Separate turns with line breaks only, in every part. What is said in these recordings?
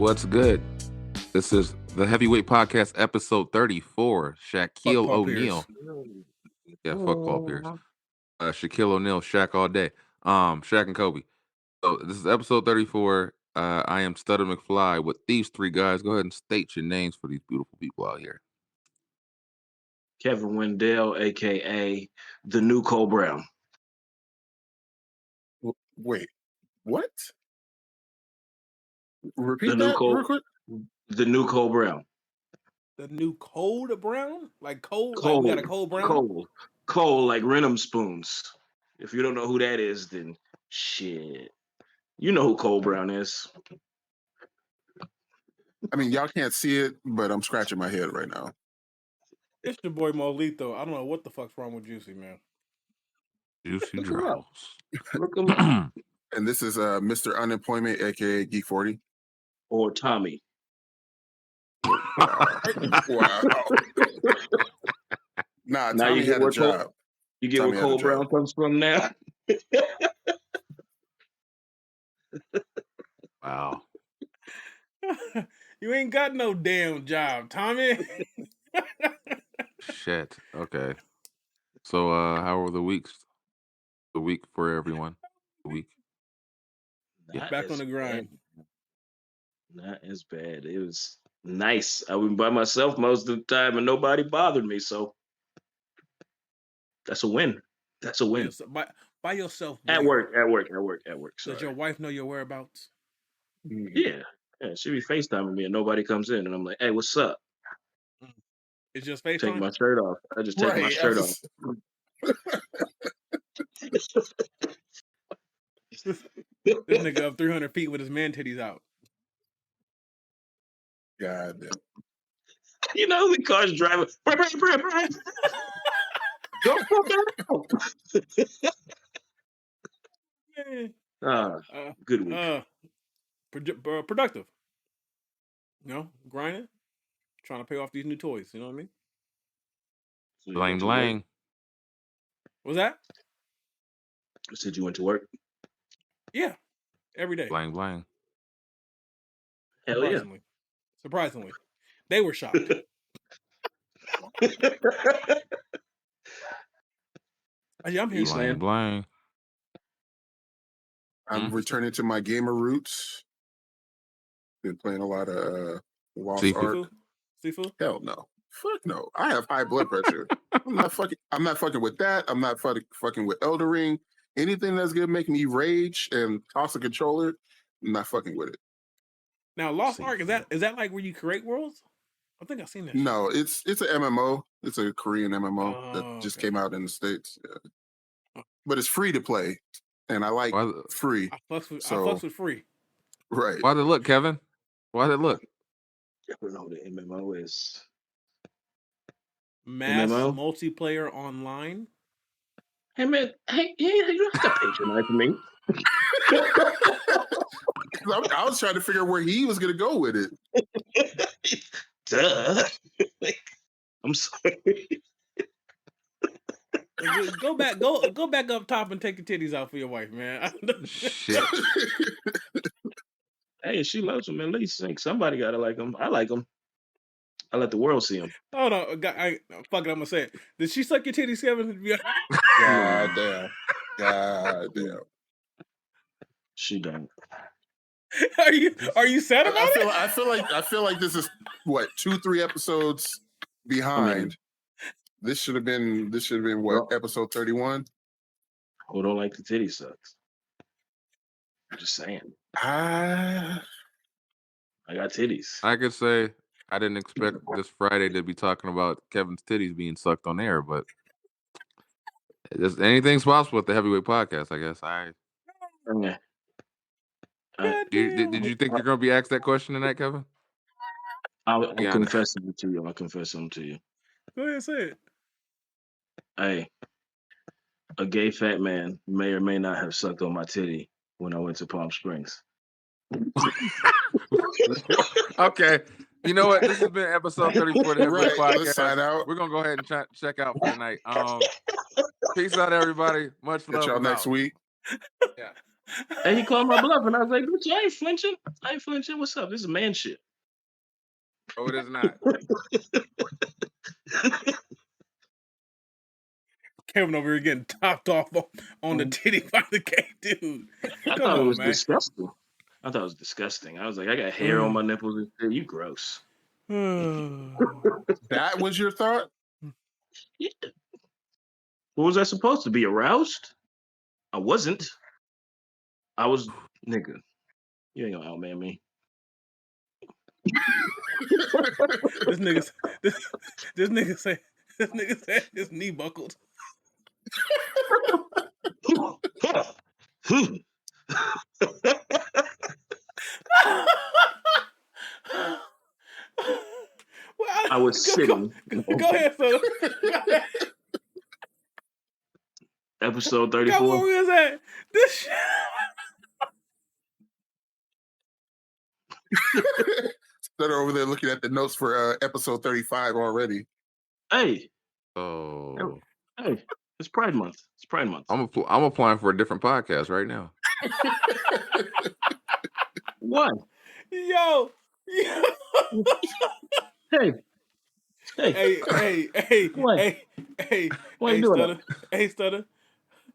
What's good? This is the Heavyweight Podcast, episode 34. Shaquille O'Neal. Yeah, fuck Paul Pierce. Shaquille O'Neal, Shaq all day. Shaq and Kobe. So this is episode 34. I am Stutter McFly with these three guys. Go ahead and state your names for these beautiful people out here.
Kevin Wendell, aka the new Cole Brown.
Wait, what? Repeat that real quick.
The new Cole Brown.
The new Cold Brown? Like cold? Like we got a Cold Brown?
Cole, like Renum Spoons. If you don't know who that is, then shit. You know who Cole Brown is.
I mean, y'all can't see it, but I'm scratching my head right now.
It's your boy Molito. I don't know what the fuck's wrong with Juicy, man.
Juicy draws.
Look him up.
And this is Mr. Unemployment, aka Geek 40.
Or Tommy.
Wow. Nah,
Now
Tommy
you get
had a job.
You get where Cole Brown comes from now?
Wow.
You ain't got no damn job, Tommy.
Shit. Okay. So how were the weeks? The week for everyone. The week.
Yeah. Back on the grind.
Not as bad. It was nice. I was by myself most of the time and nobody bothered me. So that's a win. That's a win.
By yourself.
At work. Sorry.
Does your wife know your whereabouts?
Yeah. She be FaceTiming me and nobody comes in and I'm like, hey, what's up?
It's just FaceTime?
Take my shirt off. I just take my shirt off.
This nigga up 300 feet with his man titties out.
God damn.
You know the car's driving. Good week.
Productive. You know, grinding. Trying to pay off these new toys. You know what I mean?
Blang blang.
What's that?
You said you went to work?
Yeah. Every day.
Blang blang.
Hell yeah.
Surprisingly. They were shocked. I'm here.
Blang blang.
I'm returning to my gamer roots. Been playing a lot of Lost Ark.
Seafood?
Hell no. Fuck no. I have high blood pressure. I'm not fucking with that. I'm not fucking with Elden Ring. Anything that's gonna make me rage and toss a controller, I'm not fucking with it.
Now, Lost Ark, is that like where you create worlds? I think I've seen that.
No, it's an MMO. It's a Korean MMO that just came out in the States. Yeah. But it's free to play. And I like free.
I fucks with free.
Right.
Why'd it look, Kevin? Why'd it look?
I don't know what the MMO is.
Mass multiplayer online.
Hey man, you don't have to patronize me.
I was trying to figure out where he was gonna go with it.
Duh. I'm sorry.
Go back up top and take your titties out for your wife, man.
Shit.
Hey, she loves him. At least somebody gotta like him. I like him. I let the world see him.
Hold on, fuck it. I'm gonna say it. Did she suck your titties, Kevin?
God damn.
She don't.
Are you sad about it?
I feel like this is what 2-3 episodes behind. This should have been what, episode 31?
Who don't like the titty sucks? I'm just saying.
I
got titties.
I could say I didn't expect this Friday to be talking about Kevin's titties being sucked on air, but anything's possible with the Heavyweight Podcast, I guess. Did you think you're going to be asked that question tonight, Kevin?
I'll confess something to you. I'll confess something to you.
Go ahead, say it.
Hey, a gay fat man may or may not have sucked on my titty when I went to Palm Springs.
Okay. You know what? This has been episode 34 of the Heavyweight Podcast. We're going to go ahead and check out for tonight. Peace out, everybody. Much love.
Catch y'all next week.
Yeah.
And he called my bluff, and I was like, "Bitch, I ain't flinching. I ain't flinching. What's up? This is man shit."
Oh, it is not.
Kevin over here getting topped off on the titty by the cake, dude.
I thought it was disgusting. I thought it was disgusting. I was like, I got hair on my nipples and shit. You gross.
That was your thought?
Yeah. What was I supposed to be? Aroused? I wasn't. I was, nigga. You ain't gonna outman me.
This nigga said his knee buckled.
I was sitting.
Go ahead, son.
Episode 34.
Where we was at? This shit.
They're over there looking at the notes for episode 35 already.
Hey.
Oh.
Hey. It's Pride Month. It's Pride Month.
I'm applying for a different podcast right now.
Why?
Yo.
Hey. What?
Hey,
Why you doing
Stutter.
that?
Hey, Stutter.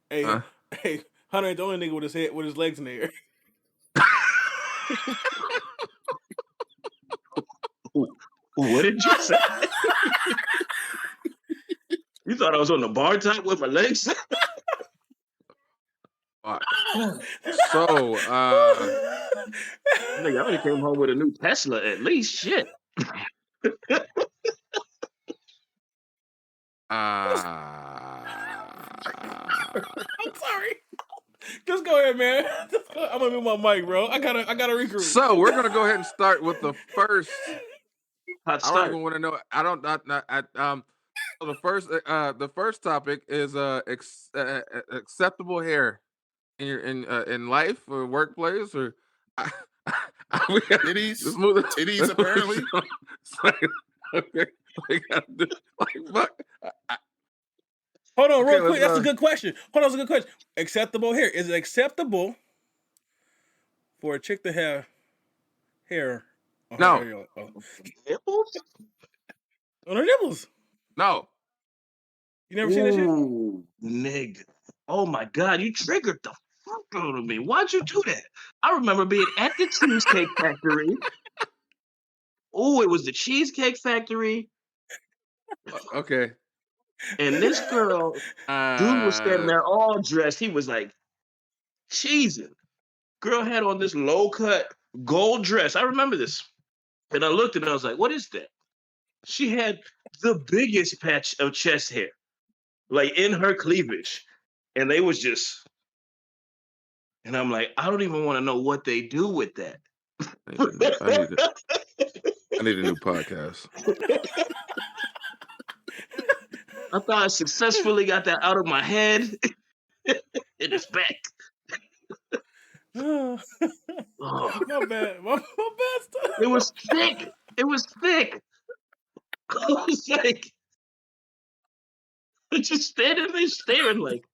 Hey, Hunter ain't the only nigga with his legs in the air.
What did you say? You thought I was on the bar top with my legs?
So,
nigga, I already came home with a new Tesla at least. Shit.
I'm sorry. Just go ahead, man. I'm gonna move my mic, bro. I gotta regroup.
So we're gonna go ahead and start with the first.
Hot start.
I don't even want to know. I don't. So the first topic is acceptable hair in life or workplace or. We got
titties apparently.
Okay. Fuck.
Hold on, real quick. That's a good question. That's a good question. Acceptable hair. Is it acceptable for a chick to have hair on
no.
her
nipples?
On her nipples?
No.
You never seen that shit?
Nigga. Oh my God, you triggered the fuck out of me. Why'd you do that? I remember being at the Cheesecake Factory. Oh, it was the Cheesecake Factory.
Okay.
And this girl, dude was standing there all dressed. He was like cheesing. Girl had on this low cut gold dress. I remember this. And I looked and I was like, what is that? She had the biggest patch of chest hair, like in her cleavage. And they was just, and I'm like, I don't even want to know what they do with that.
I need a new podcast.
I thought I successfully got that out of my head. And it's back.
Oh. My bad. My bad stuff.
It was thick. It was thick. I was like, just standing there staring like,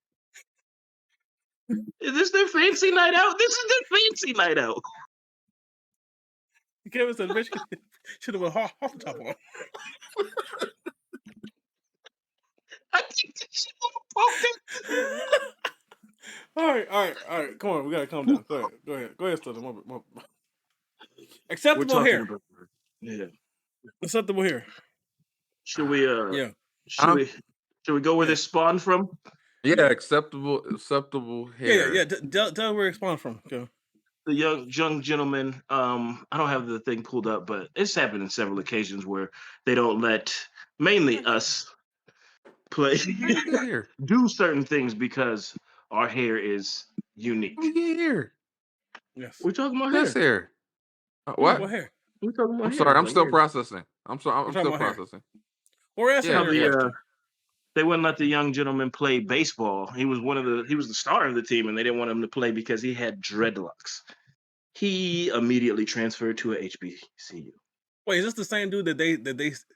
is this their fancy night out? This is their fancy night out.
Kevin said, bitch, should have went half the top on.
I think that shit would have poked it.
All right. Come on, we gotta calm down. Go ahead, Stutter. Acceptable hair.
Yeah.
Acceptable hair.
Should we should we go where this spawned from?
Yeah, acceptable hair.
Yeah. Tell where it spawned from. Okay.
The young gentleman. I don't have the thing pulled up, but it's happened in several occasions where they don't let mainly us play do certain things because our hair is unique.
Hair.
Yes.
We're talking about
hair. What?
What hair?
We're talking about
I'm
hair.
sorry. I'm still processing. I'm still processing.
Or
they wouldn't let the young gentleman play baseball. He was the star of the team, and they didn't want him to play because he had dreadlocks. He immediately transferred to a HBCU.
Wait, is this the same dude that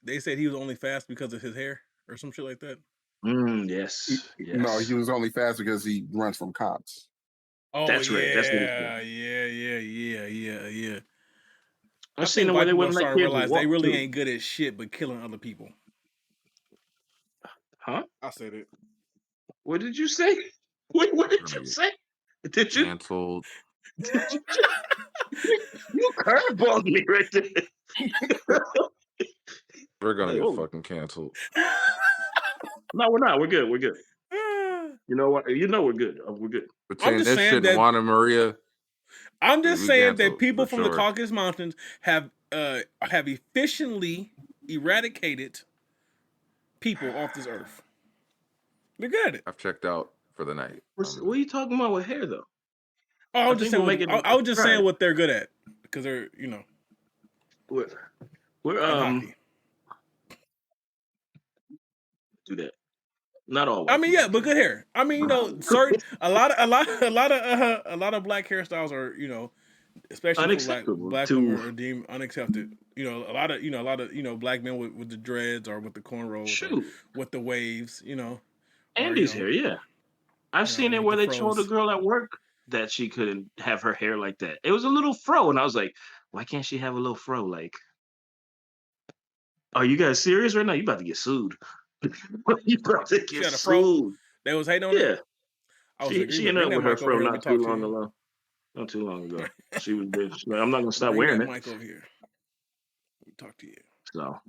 they said he was only fast because of his hair or some shit like that?
Yes.
No, he was only fast because he runs from cops.
Oh
That's red. That's what it's called.
yeah. I
I've seen
think
it where
white
they
people are
wouldn't let
starting to
kids
realize they
walk
really
too.
ain't good at shit but killing other people.
Huh?
I said it.
What did you say? What did you say? Did you?
Canceled.
Did you? You curveballed me right there.
We're gonna
Like,
get
oh.
fucking canceled.
No, we're not. We're good. We're good. You know what? You know we're good. We're good.
Between
just
this
saying
shit and
that-
Juana Maria,
I'm just
we
saying that
canceled,
people
for
from the
sure.
Caucasus Mountains have efficiently eradicated people off this earth. They're good at it.
I've checked out for the night.
What are you talking about with hair though?
Oh, I was just saying what they're good at because they're
we're
hockey.
Do that. Not all white.
I mean, yeah, but good hair. I mean, certain a lot of black hairstyles are, especially
unacceptable
for black
to
women are deemed unaccepted. A lot of black men with the dreads or with the cornrows or with the waves.
Andy's hair, yeah. I've seen it where they told a
froze.
girl at work that she couldn't have her hair like that. It was a little fro, and I was like, why can't she have a little fro? Like, are you guys serious right now? You about to get sued. You about to get sued.
They was hating on it.
She ended up with her fro not too long ago. Not too long ago. She was bitch. Like, I'm not gonna stop wearing it.
Mic over here. We talk to you.
So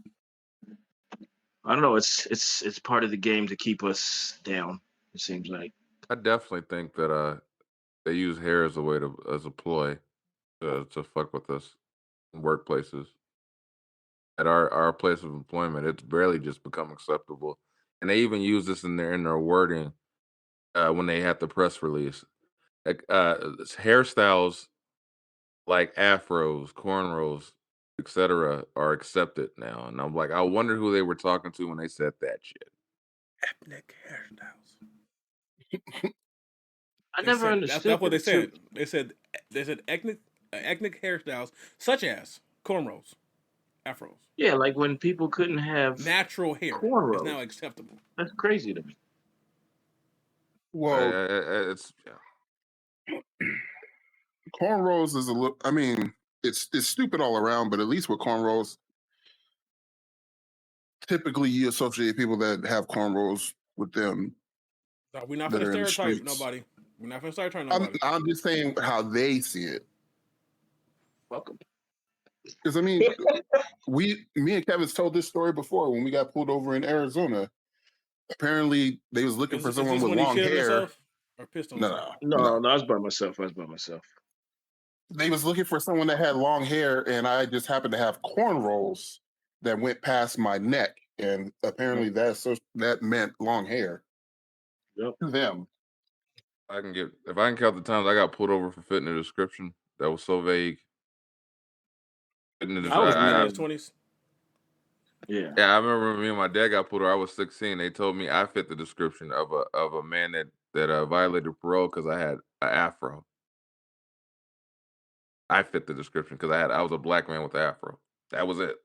I don't know. It's part of the game to keep us down. It seems like.
I definitely think that they use hair as a ploy to fuck with us in workplaces. At our place of employment, it's barely just become acceptable, and they even use this in their wording when they had the press release. Like hairstyles like afros, cornrows, etc., are accepted now, and I'm like, I wonder who they were talking to when they said that shit.
Ethnic hairstyles.
I never understood.
That's what they said. They said ethnic hairstyles such as cornrows, afros.
Yeah, like when people couldn't have
natural hair
cornrows.
It's now acceptable.
That's crazy to me.
Well,
it's
cornrows is a little. I mean, it's stupid all around, but at least with cornrows, typically you associate people that have cornrows with them.
No, we're not going to stereotype nobody. We're not going to stereotype nobody.
I'm just saying how they see it.
Welcome.
Because I mean, me and Kevin's told this story before when we got pulled over in Arizona. Apparently, they was looking for someone with long hair.
Or pissed on
no, I was by myself.
They was looking for someone that had long hair, and I just happened to have cornrows that went past my neck, and apparently that meant long hair.
Yep.
To them.
If I can count the times I got pulled over for fitting a description that was so vague.
I was in my
20s.
Yeah, I remember me and my dad got pulled over. I was 16. They told me I fit the description of a man that violated parole because I had an afro. I fit the description because I was a black man with an afro. That was it.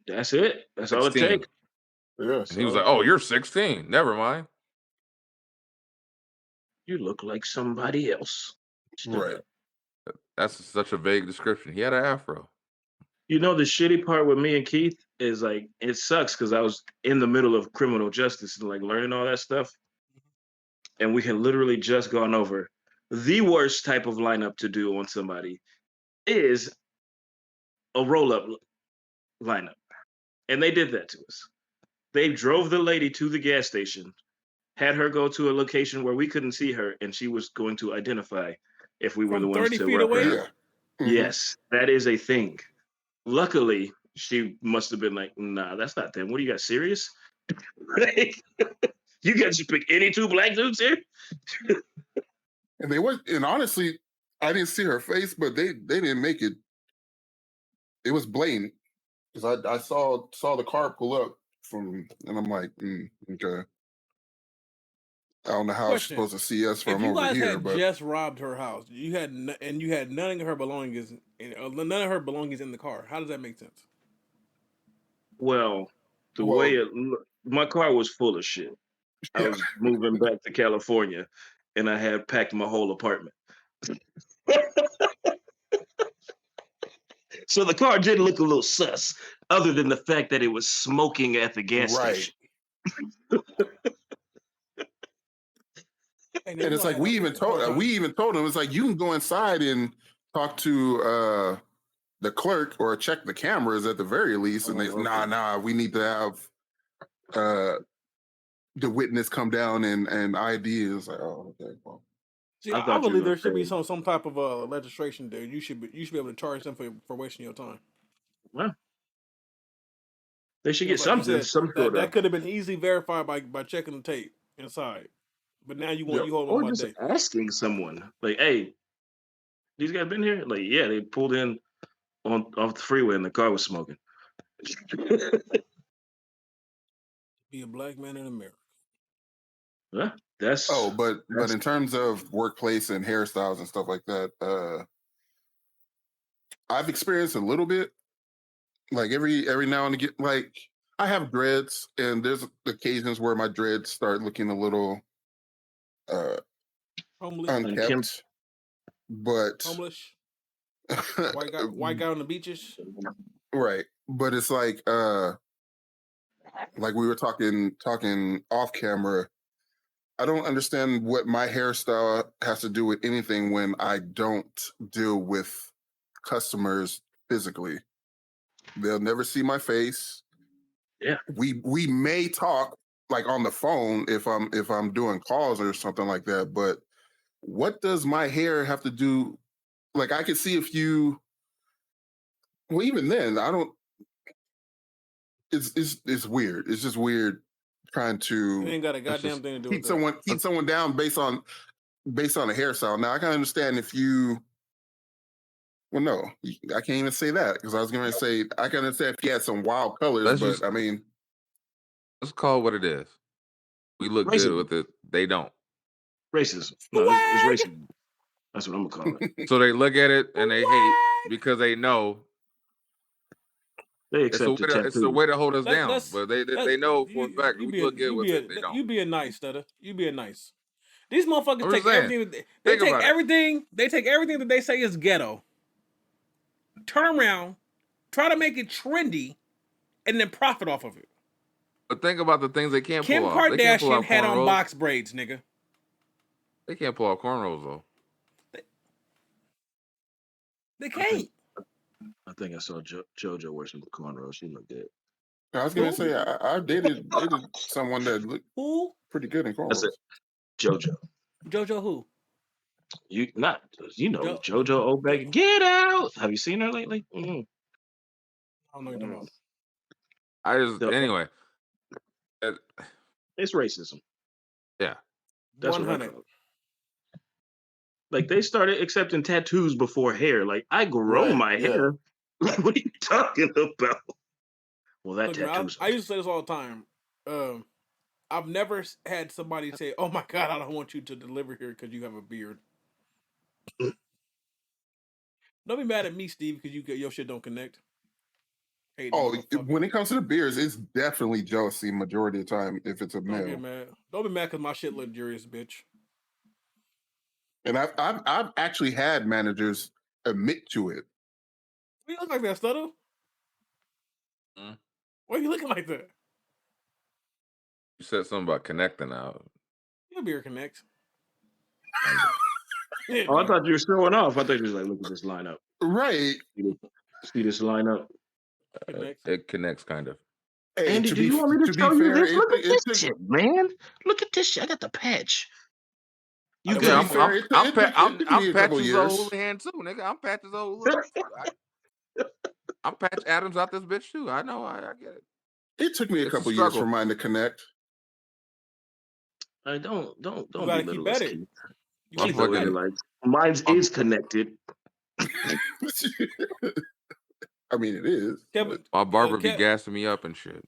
That's it. That's 16. All it takes.
Yeah,
and he was like, "Oh, you're 16. Never mind.
You look like somebody else."
Right.
That's such a vague description. He had an afro.
You know, the shitty part with me and Keith is like, it sucks because I was in the middle of criminal justice and like learning all that stuff. And we had literally just gone over the worst type of lineup to do on somebody is a roll-up lineup. And they did that to us. They drove the lady to the gas station, had her go to a location where we couldn't see her, and she was going to identify if we were the ones
30
to
feet away?
Yeah. Mm-hmm.
Yes, that is a thing. Luckily, she must have been like, nah, that's not them. What are you guys, serious? You guys just pick any two black dudes here?
And honestly, I didn't see her face, but they didn't make it. It was blatant because I saw the car pull up and I'm like, okay. I don't know how she's supposed to see us from over here.
If you guys had
but
just robbed her house, you had none of her belongings, in the car. How does that make sense?
Well, way my car was full of shit. I was moving back to California, and I had packed my whole apartment. So the car did look a little sus, other than the fact that it was smoking at the gas station.
And it's like we even told him, it's like, you can go inside and talk to the clerk or check the cameras at the very least. And nah, we need to have the witness come down and ID. It's like, oh, okay, well.
See, I believe there should be some type of legislation there. You should be able to charge them for wasting your time.
Well, they should get something.
That could have been easily verified by checking the tape inside. But now you hold on my day.
Asking someone like, "Hey, these guys been here?" Like, yeah, they pulled in off the freeway and the car was smoking.
Be a black man in America.
Yeah,
but in terms of workplace and hairstyles and stuff like that, I've experienced a little bit. Like every now and again, like I have dreads, and there's occasions where my dreads start looking a little unkept. But
homeless, white guy on the beaches,
right? But it's like we were talking off camera. I don't understand what my hairstyle has to do with anything when I don't deal with customers physically. They'll never see my face.
Yeah,
we may talk like on the phone if I'm doing calls or something like that, but what does my hair have to do? Like, I could see if you, well, even then, I don't. It's weird. It's just weird trying to.
You ain't got a goddamn thing to do
keep someone down based on a hairstyle. Now I can understand if you. Well, no, I can't even say that because I was going to say I can understand if you had some wild colors, but I mean,
let's call it what it is. We look good with it. They don't.
Racism. No, it's racism. That's what I'm gonna call it.
So they look at it and they hate because they know.
They accept
it's a way to hold us down, but they know for a fact we look good with it. They don't.
You being nice, Stutter. You being nice. These motherfuckers take everything. They take everything. They take everything that they say is ghetto. Turn around, try to make it trendy, and then profit off of it.
But think about the things they can't
pull
off.
Kim Kardashian had on box braids, nigga.
They can't pull off cornrows though.
They can't.
I think I saw JoJo wear some cornrows. She looked good.
I was gonna say I dated someone that looked pretty good in cornrows.
JoJo.
JoJo who?
JoJo Obeg. Get out! Have you seen her lately? Mm-hmm.
I don't know what you're talking
about. Anyway.
It's racism.
Yeah.
That's 100. What I call it. Like, they started accepting tattoos before hair. Like, I grow my hair. Like, what are you talking about? Well, that tattoo's...
I used to say this all the time. I've never had somebody say, "Oh my God, I don't want you to deliver here because you have a beard." Don't be mad at me, Steve, because your shit don't connect.
When it comes to the beards, it's definitely jealousy majority of the time if it's a male.
Don't be mad because my shit luxurious, bitch.
And I've actually had managers admit to it.
You look like that, Stutter. Why are you looking like that?
You said something about connecting out.
Your beard connects.
I thought you were showing off. I thought you was like, look at this lineup.
Right.
See this lineup?
It connects kind of.
Hey, Andy, do you want me to show you this? Look at this shit, man. Look at this shit. I got the patch.
I'm Patch's old hand too, nigga. I'm Patch's old. I'm Patch Adams out this bitch too. I know. I get it.
It took me a couple years for mine to connect.
I don't
you gotta keep at it.
Mine is connected.
I mean, it is.
Kevin,
my barber be gassing me up and shit.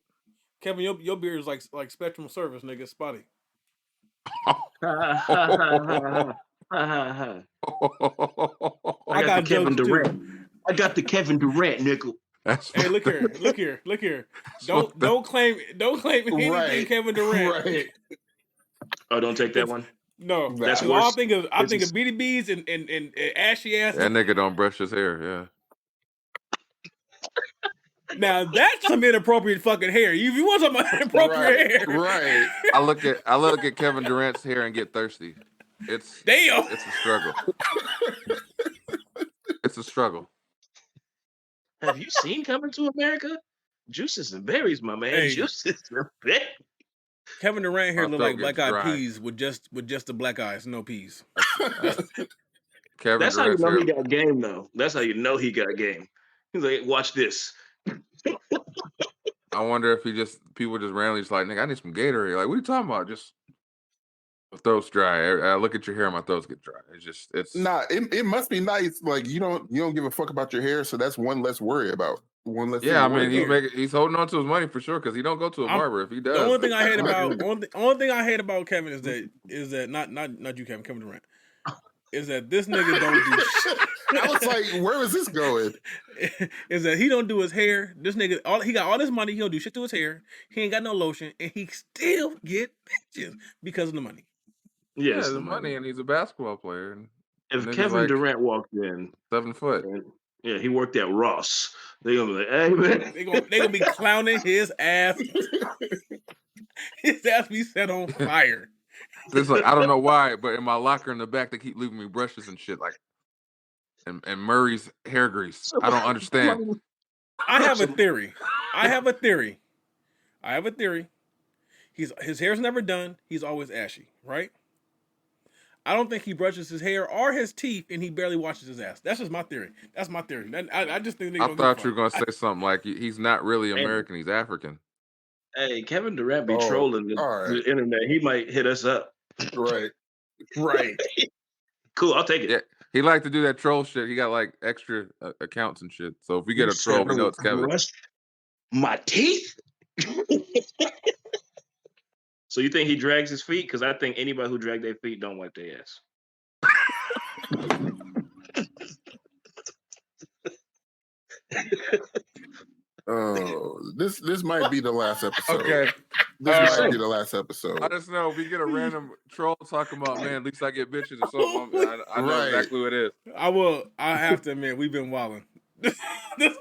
Kevin, your beard is like Spectrum Service, nigga. Spotty.
I got the Kevin Durant. I got the Kevin Durant nickel.
Hey, look here. Don't claim anything, Kevin Durant.
Right.
Oh, don't take that one.
No,
that's
all
worse.
I think of BDBs and ashy ass.
That nigga don't brush his hair. Yeah.
Now that's some inappropriate fucking hair. If you want some inappropriate hair,
right.
I look at Kevin Durant's hair and get thirsty. It's a struggle. It's a struggle.
Have you seen Coming to America? Juices and berries, my man.
Hey.
Juices and berries.
Kevin Durant hair
My
look
throat
like black
gets
eyed
dry.
peas with just the black eyes, no peas.
Kevin
That's how you
Durant's
know
hair.
he got game, though. That's how you know he got game. He's like, watch this.
I wonder if people just randomly just like, nigga, I need some Gatorade. Like, what are you talking about? Just my throat's dry. I look at your hair and my throats get dry. It's
nah. It must be nice. Like you don't give a fuck about your hair, so that's one less worry about. One less.
Yeah, I mean he's holding on to his money for sure because he don't go to a barber. If he does,
the only thing I hate about Kevin is that not you, Kevin Durant, is that this nigga don't do shit.
I was like, where is this going?
Is that he don't do his hair. This nigga, he got all this money. He don't do shit to his hair. He ain't got no lotion, and he still get bitches because of the money.
Yes, the money, and he's a basketball player. And
if Kevin Durant walked in,
7 foot,
yeah, he worked at Ross. They gonna be like, hey man,
they gonna be clowning his ass. His ass be set on fire.
It's like I don't know why, but in my locker in the back, they keep leaving me brushes and shit like. And Murray's hair grease. I don't understand.
I have a theory. His hair's never done. He's always ashy, right? I don't think he brushes his hair or his teeth, and he barely washes his ass. That's just my theory. I just think.
I thought you were gonna say something like he's not really American. He's African.
Hey, Kevin Durant be trolling the internet. He might hit us up.
Right.
Cool, I'll take it.
Yeah, he like to do that troll shit. He got like extra accounts and shit. So if we get a troll, we know it's Kevin.
My teeth. So you think he drags his feet? Because I think anybody who drag their feet don't wipe their ass.
Oh, this might be the last episode.
Okay.
This might be the last episode.
I just know if we get a random troll talking about, man, at least I get bitches or something. I know exactly what it is.
I have to admit, we've been wilding. This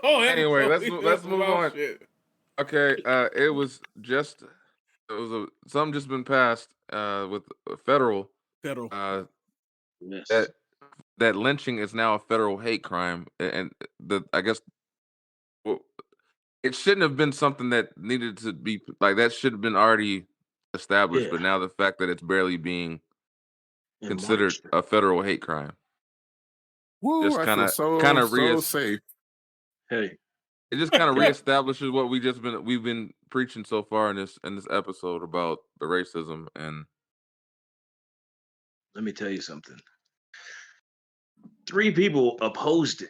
whole episode,
anyway, let's move on.
Shit.
Okay, something just been passed with federal.
Yes.
That lynching is now a federal hate crime, and I guess it shouldn't have been something that needed to be like that. Should have been already established, but now the fact that it's barely being considered a federal hate crime,
just kind of safe.
Hey,
it just kind of reestablishes what we've been preaching so far in this episode about the racism. And
let me tell you something. 3 people opposed it.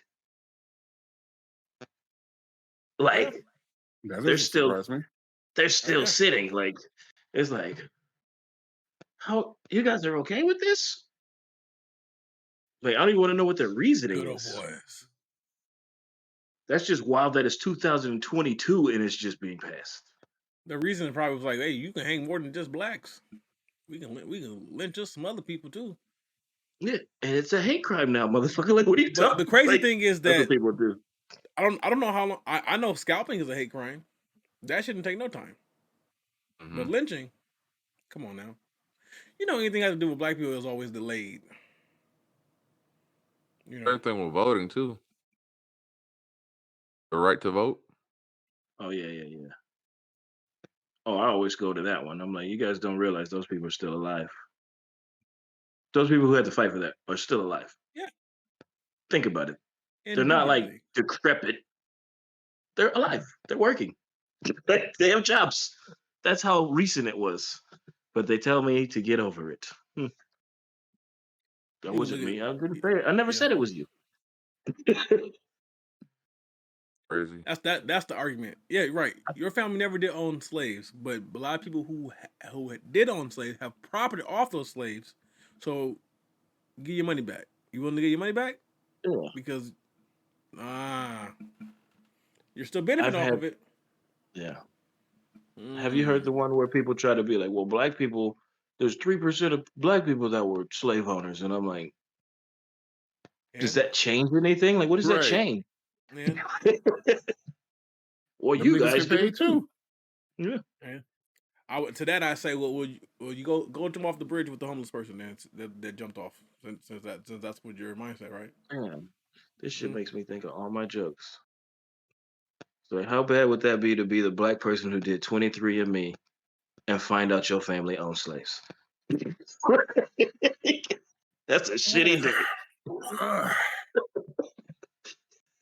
Like they're still sitting. Like it's like, how you guys are okay with this? Like I don't even want to know what their reasoning is.
Boys.
That's just wild that it's 2022 and it's just being passed.
The reason probably was like, hey, you can hang more than just blacks. We can lynch just some other people too.
Yeah, and it's a hate crime now, motherfucker. Like, what are you talking?
The crazy thing is
that's
that
what people do.
I don't know how long. I know scalping is a hate crime. That shouldn't take no time. Mm-hmm. But lynching, come on now. You know, anything has to do with black people is always delayed.
You know, everything with voting too. The right to vote.
Oh yeah. Oh, I always go to that one. I'm like, you guys don't realize those people are still alive. Those people who had to fight for that are still alive.
Yeah.
Think about it. They're not like decrepit. They're alive. They're working. They have jobs. That's how recent it was. But they tell me to get over it. That wasn't me. I didn't say it. I never said it was you.
Crazy.
That's the argument. Yeah, right. Your family never did own slaves, but a lot of people who did own slaves have property off those slaves. So, get your money back. You willing to get your money back?
Yeah.
Because, you're still benefiting off of it.
Yeah. Have you heard the one where people try to be like, well, black people there's 3% of black people that were slave owners, and I'm like, does that change anything? Like, what does that change?
Man.
Well,
them
you
niggas
guys
get
do
paid too.
Yeah.
To that I say, well, will you go jump off the bridge with the homeless person that jumped off? Since that's what your mindset, right?
Man, this shit makes me think of all my jokes. So how bad would that be to be the black person who did 23andMe and find out your family owned slaves? That's a shitty day.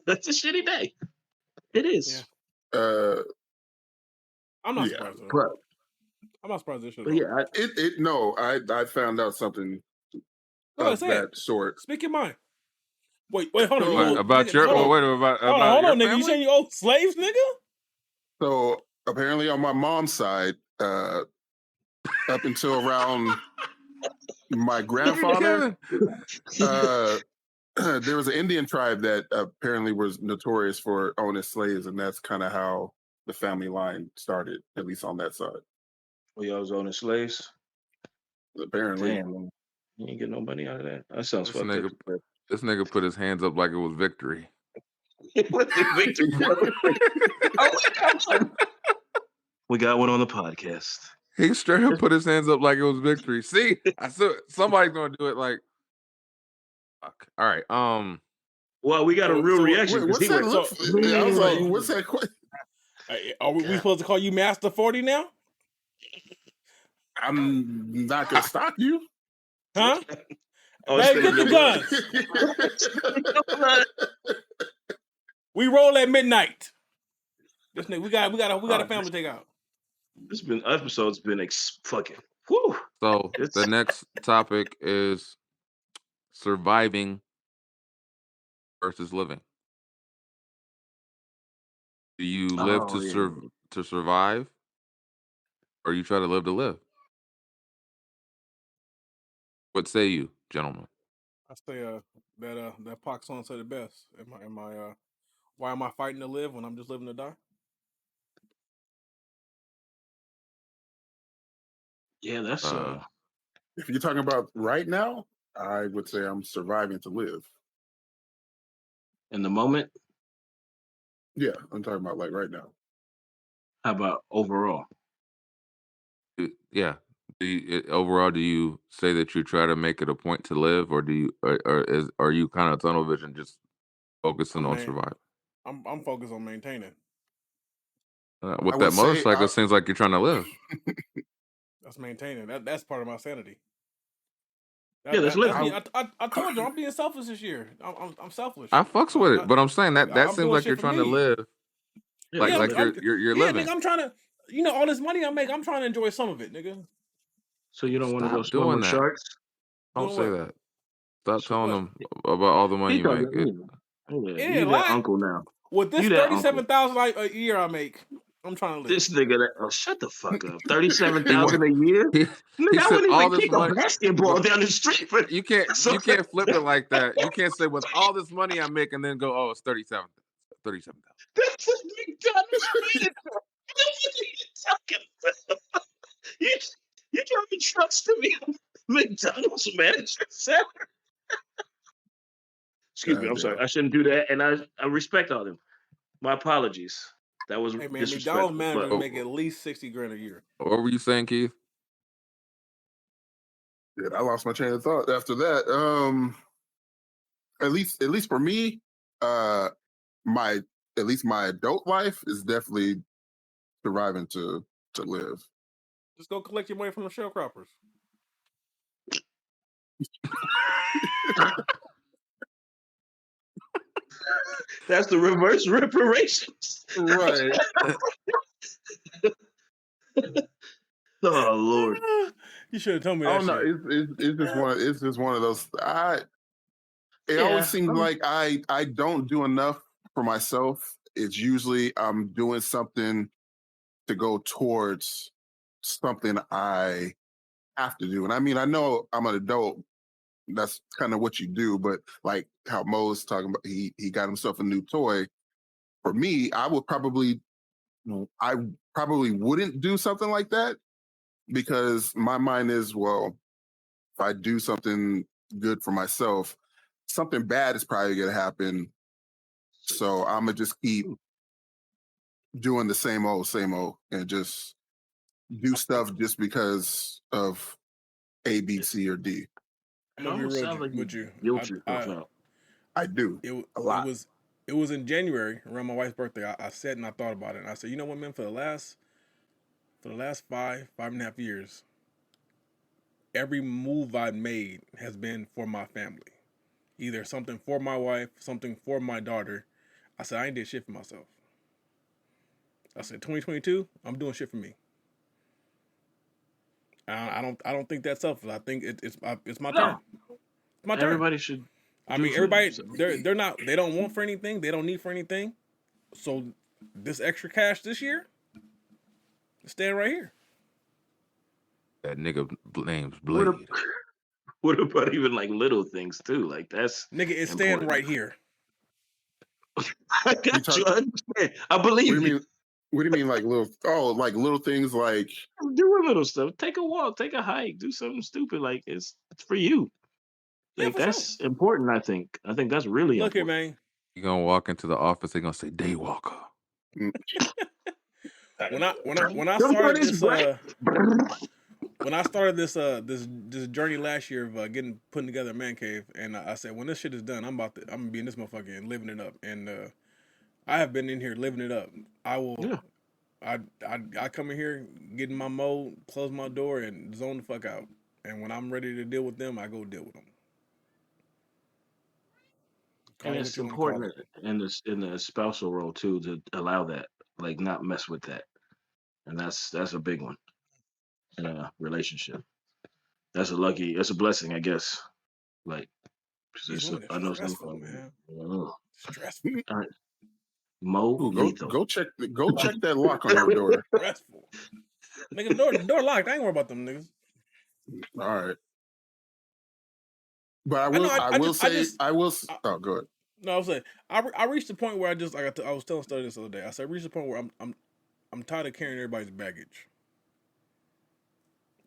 That's a shitty day. It is.
Yeah.
I'm not surprised.
But,
I'm not surprised this shit.
Yeah, I found out something of that sort.
Speak your mind. Wait, hold on.
Hold on, nigga.
You saying you owe slaves, nigga?
So apparently, on my mom's side, up until around my grandfather, there was an Indian tribe that apparently was notorious for owning slaves, and that's kind of how the family line started, at least on that side.
Well, y'all was owning slaves?
Apparently.
Damn, man. You ain't get no money out of that. That sounds fucked up.
This nigga put his hands up like it was victory.
We got one on the podcast.
He straight up put his hands up like it was victory. See, I said somebody's gonna do it. Like, fuck. All right.
Well, we got a real reaction.
What's that? I was like, what's that?
Are we supposed to call you Master 40 now?
I'm not gonna stop you,
huh? Hey, get the guns. We roll at midnight. This nigga, we got a family to take out.
This episode's been fucking. Whew.
So the next topic is surviving versus living. Do you live to survive, or you try to live to live? What say you, gentlemen?
I say that Pac song said it best. Why am I fighting to live when I'm just living to die?
Yeah, that's
if you're talking about right now, I would say I'm surviving to live.
In the moment?
Yeah, I'm talking about like right now.
How about overall?
Yeah. Overall, do you say that you try to make it a point to live, or are you kind of tunnel vision, just focusing on survival?
I'm focused on maintaining.
With that motorcycle, it seems like you're trying to live.
That's maintaining. That's part of my sanity.
That's living.
I told you I'm being selfish this year. I'm selfish.
I fucks with it, but I'm saying that seems like you're trying to live. Like you're living.
Nigga, I'm trying to. All this money I make, I'm trying to enjoy some of it, nigga.
So you don't want to go swim with sharks?
Don't say that. Stop telling them about all the money you make.
You that uncle now.
With this $37,000 a year I make, I'm trying to live.
This nigga, shut the fuck up. $37,000 a year.
He said all this money.
Basketball down the street. But
you can't flip it like that. You can't say with all this money I make and then go, oh, it's 37,000.
That's a McDonald's manager. What are you talking about? You driving trucks to me, McDonald's manager, sir. Excuse me, I'm sorry. I shouldn't do that, and I respect all them. My apologies. That was
McDonald's manager make at least $60,000 a year.
What were you saying, Keith?
Yeah, I lost my train of thought after that. At least for me, my adult life is definitely surviving to live.
Just go collect your money from the sharecroppers.
That's the reverse reparations.
Right.
Oh Lord.
You should have told me that.
Oh no, it's just one of those. It always seems like I don't do enough for myself. It's usually I'm doing something to go towards something I have to do. And I mean, I know I'm an adult. That's kind of what you do. But like how Mo's talking about, he got himself a new toy. For me, I probably wouldn't do something like that. because my mind is, well, if I do something good for myself, something bad is probably going to happen. So I'm going to just keep doing the same old, and just do stuff just because of A, B, C, or D.
I'm gonna be real with you.
I do.
It was in January around my wife's birthday. I sat and I thought about it, and I said, you know what, man, for the last 5.5 years, every move I've made has been for my family. Either something for my wife, something for my daughter. I said, I ain't did shit for myself. I said, 2022, I'm doing shit for me. I don't think that's selfish. I think it's my turn. It's my turn.
Everybody should.
I mean, everybody they're not. They don't want for anything. They don't need for anything. So this extra cash this year, it's staying right here.
That nigga name's Blade.
What about even like little things too? Like that's
nigga, it's staying right here.
I got you. I believe you.
What do you mean, like little things like
doing little stuff? Take a walk, take a hike, do something stupid. Like it's for you. Like that's important. I think that's really
important.
Look
here, man.
You're gonna walk into the office. They're gonna say Daywalker.
when I started this when I started this journey last year of putting together a man cave, and I said, when this shit is done, I'm gonna be in this motherfucker and living it up. And I have been in here living it up. I will. Yeah. I come in here, get in my mode, close my door, and zone the fuck out. And when I'm ready to deal with them, I go deal with them.
And it's important in the spousal role too to allow that, like not mess with that, and that's a big one in a relationship. That's a blessing, I guess. Like,
I know stressful, man. Stressful.
All right. Mo,
go check that lock on your door.
Stressful. Nigga, door locked. I ain't worried about them niggas.
All right. But I will say. Oh, go ahead.
No, I was saying I reached the point where I was telling Study this the other day. I said I reached the point where I'm tired of carrying everybody's baggage.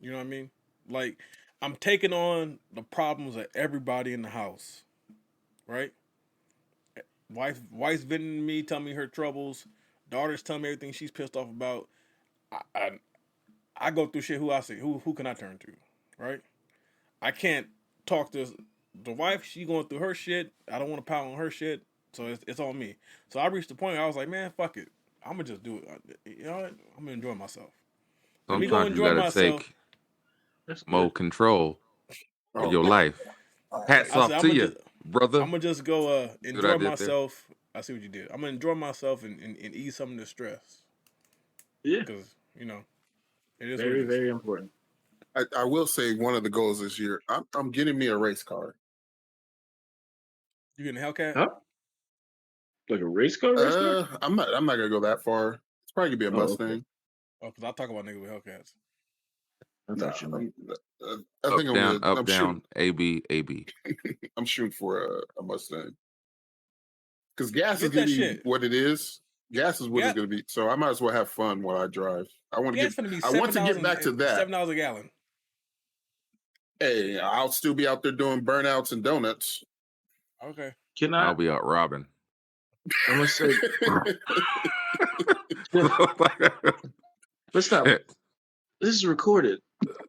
You know what I mean? Like I'm taking on the problems of everybody in the house, right? Wife's venting me, telling me her troubles. Daughter's telling me everything she's pissed off about. I go through shit. Who I see? Who can I turn to? Right? I can't talk to the wife. She going through her shit. I don't want to pile on her shit. So it's on me. So I reached the point where I was like, man, fuck it. I'm gonna just do it. You know what? I'm gonna enjoy myself.
Sometimes you gotta take more control of your life. Hats off to you, brother.
I'm gonna just go enjoy myself. I see what you did. I'm gonna enjoy myself and ease some of the stress.
Yeah,
because it is
very, very important.
I will say one of the goals this year. I'm getting me a race car.
You getting a Hellcat?
Huh? Like a race car?
I'm not gonna go that far. It's probably gonna be a Mustang.
Okay. Oh, because I'll talk about niggas with Hellcats.
I think
I'm down. AB.
I'm shooting for a Mustang. Because gas is gonna be what it is. Gas is what it's gonna be. So I might as well have fun while I drive. I want to get back to that.
$7 a gallon.
Hey, I'll still be out there doing burnouts and donuts.
Okay.
I'll be out robbing.
I'm gonna say. Let's stop. This is recorded.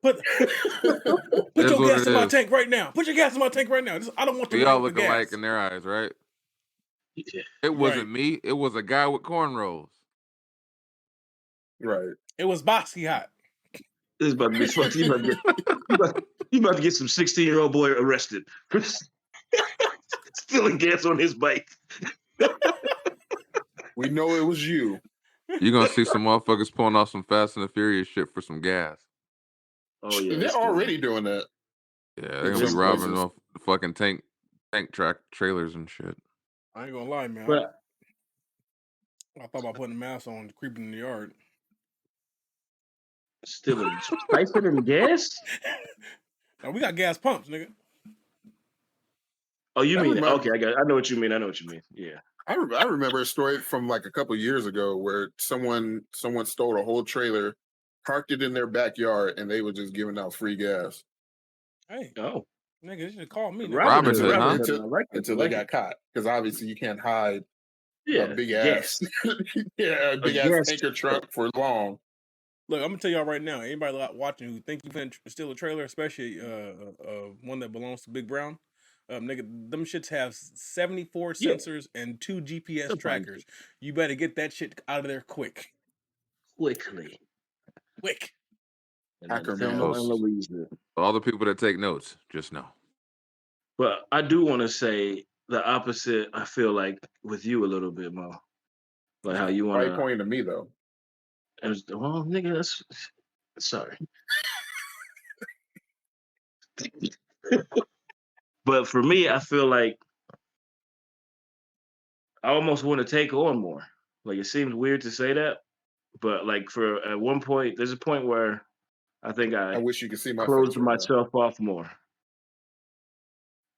Put your gas in my tank right now. Put your gas in my tank right now. I don't want to.
We all look alike in their eyes, right?
Yeah.
It wasn't me. It was a guy with cornrows.
Right.
It was Boxy Hot.
This is about to be fun. You about to get some 16-year-old boy arrested. Stealing gas on his bike.
We know it was you.
You're gonna see some motherfuckers pulling off some Fast and the Furious shit for some gas.
Oh yeah, they're already doing that.
Yeah, they're gonna be robbing off the fucking tank track trailers and shit.
I ain't gonna lie, man. But I thought about putting a mask on, creeping in the yard.
Stealing spicer and gas?
No, we got gas pumps, nigga.
Oh, you mean okay? I know what you mean. Yeah.
I remember a story from like a couple years ago where someone stole a whole trailer parked it in their backyard, and they were just giving out free gas.
Hey,
oh,
nigga, you should call me.
Robin Hood, huh?
Until they got caught, because obviously you can't hide a big ass, a big ass tanker truck for long.
Look, I'm gonna tell y'all right now. Anybody watching who think you can steal a trailer, especially one that belongs to Big Brown, nigga, them shits have 74 sensors and 2 GPS trackers. You better get that shit out of there quickly.
Hacker man. All the people that take notes, just know.
But I do want to say the opposite. I feel like with you a little bit, Mo. Like how you want to.
Why pointing to me though?
Well, nigga, that's sorry. But for me, I feel like I almost want to take on more. Like it seems weird to say that, but like at one point, there's a point where I think I
wish you could see my
closed myself off more.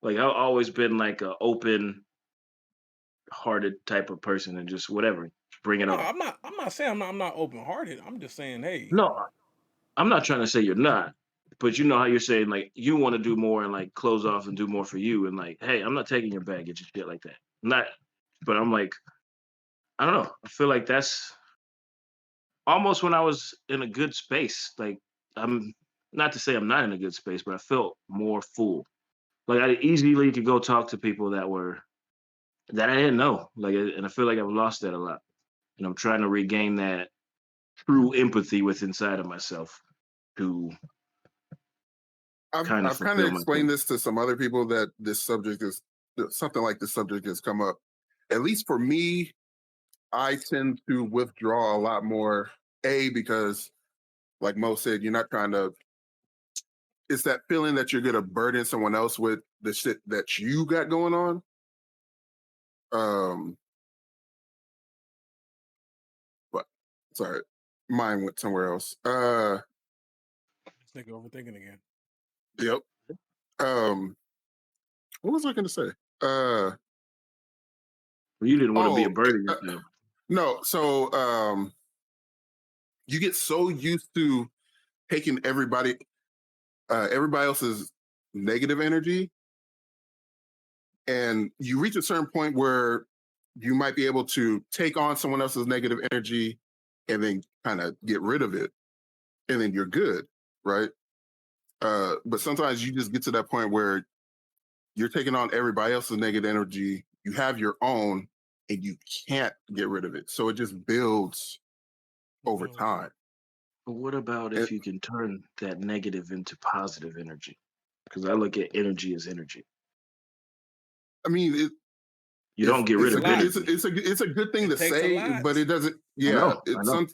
Like I've always been like an open-hearted type of person and just whatever, bring it on.
I'm not saying I'm not open-hearted. I'm just saying, hey.
No, I'm not trying to say you're not, but you know how you're saying like you want to do more and like close off and do more for you and like, hey, I'm not taking your baggage and shit like that. But I'm like, I don't know. I feel like that's almost when I was in a good space. Like I'm not to say I'm not in a good space, but I felt more full. Like I easily could go talk to people that I didn't know. Like, and I feel like I've lost that a lot. And I'm trying to regain that true empathy with inside of myself.
I've kind of explained this to some other people that this subject is something like this subject has come up. At least for me, I tend to withdraw a lot more. Because like Mo said, you're not trying to. It's that feeling that you're gonna burden someone else with the shit that you got going on. But sorry, mine went somewhere else.
This nigga overthinking again.
Yep. What was I gonna say?
You didn't want to be a burden.
No, so you get so used to taking everybody else's negative energy, and you reach a certain point where you might be able to take on someone else's negative energy and then kind of get rid of it, and then you're good, right? But sometimes you just get to that point where you're taking on everybody else's negative energy, you have your own, and you can't get rid of it. So it just builds over time.
But what about if you can turn that negative into positive energy? Because I look at energy as energy.
I mean,
you don't get rid of it.
It's a good thing to say, but it doesn't. Yeah,
I know.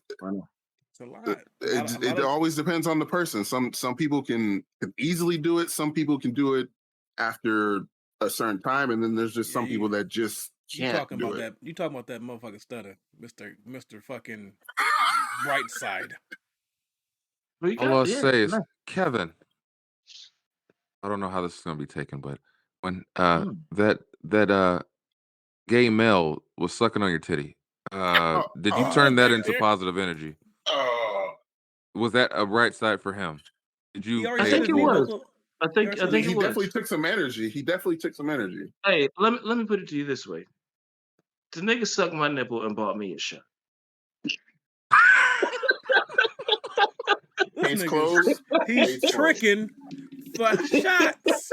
It's a lot.
It always depends on the person. Some people can easily do it. Some people can do it after a certain time, and then there's just some people that just can't do it.
You talking about that motherfucking stutter, Mr. fucking right side.
All I'll say is, Kevin, I don't know how this is gonna be taken, but when that gay male was sucking on your titty, did you turn that into positive energy? Was that a bright side for him? Did you?
I think it was. I think
he definitely took some energy.
Hey, let me put it to you this way: the nigga sucked my nipple and bought me a shot.
Case closed.
He's tricking for shots.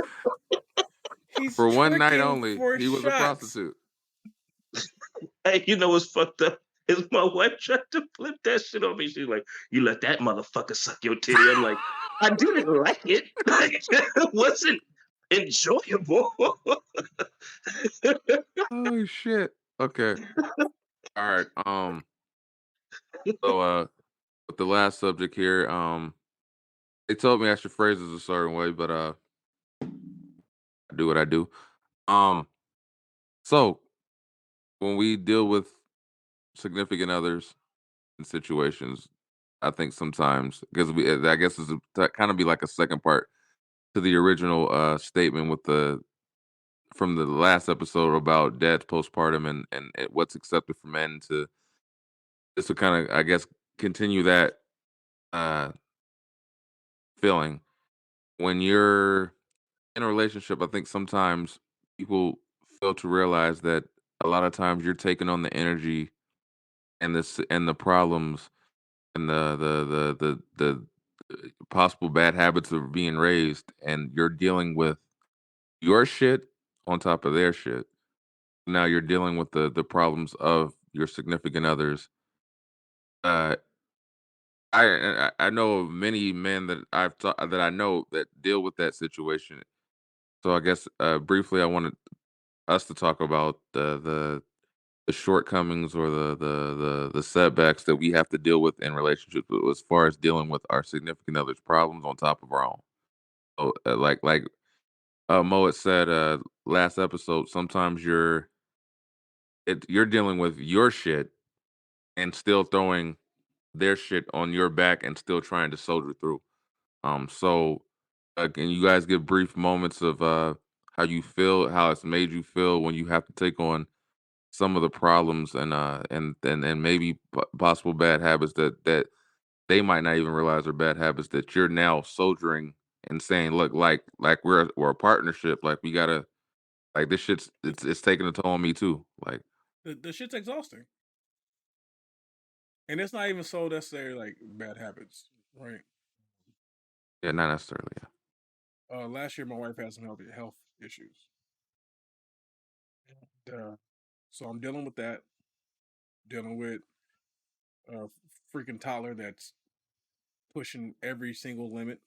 For one night only, he was a prostitute.
Hey, you know what's fucked up? Is my wife tried to flip that shit on me. She's like, "You let that motherfucker suck your titty." I'm like, I didn't like it. It wasn't enjoyable.
Oh shit. Okay. All right. So with the last subject here, they told me I should phrase it a certain way, but I do what I do. So when we deal with significant others in situations, I think sometimes, because I guess it's kind of be like a second part to the original statement from the last episode about dad's postpartum and what's accepted for men, to kind of, I guess, continue that feeling when you're in a relationship. I think sometimes people fail to realize that a lot of times you're taking on the energy and the problems and the possible bad habits of being raised, and you're dealing with your shit on top of their shit. Now you're dealing with the problems of your significant others. Uh, I know of many men that that I know that deal with that situation. So I guess briefly, I wanted us to talk about the shortcomings or the setbacks that we have to deal with in relationships as far as dealing with our significant other's problems on top of our own. So like Mo had said last episode, sometimes you're dealing with your shit and still throwing their shit on your back and still trying to soldier through. So can you guys give brief moments of how you feel, how it's made you feel when you have to take on some of the problems and maybe possible bad habits that they might not even realize are bad habits that you're now soldiering and saying, look, like we're a partnership, like we gotta, like this shit's it's taking a toll on me too, like
the shit's exhausting, and it's not even so necessarily like bad habits, right?
yeah, not necessarily. Yeah.
Last year my wife had some health issues, so I'm dealing with that, dealing with a freaking toddler that's pushing every single limit.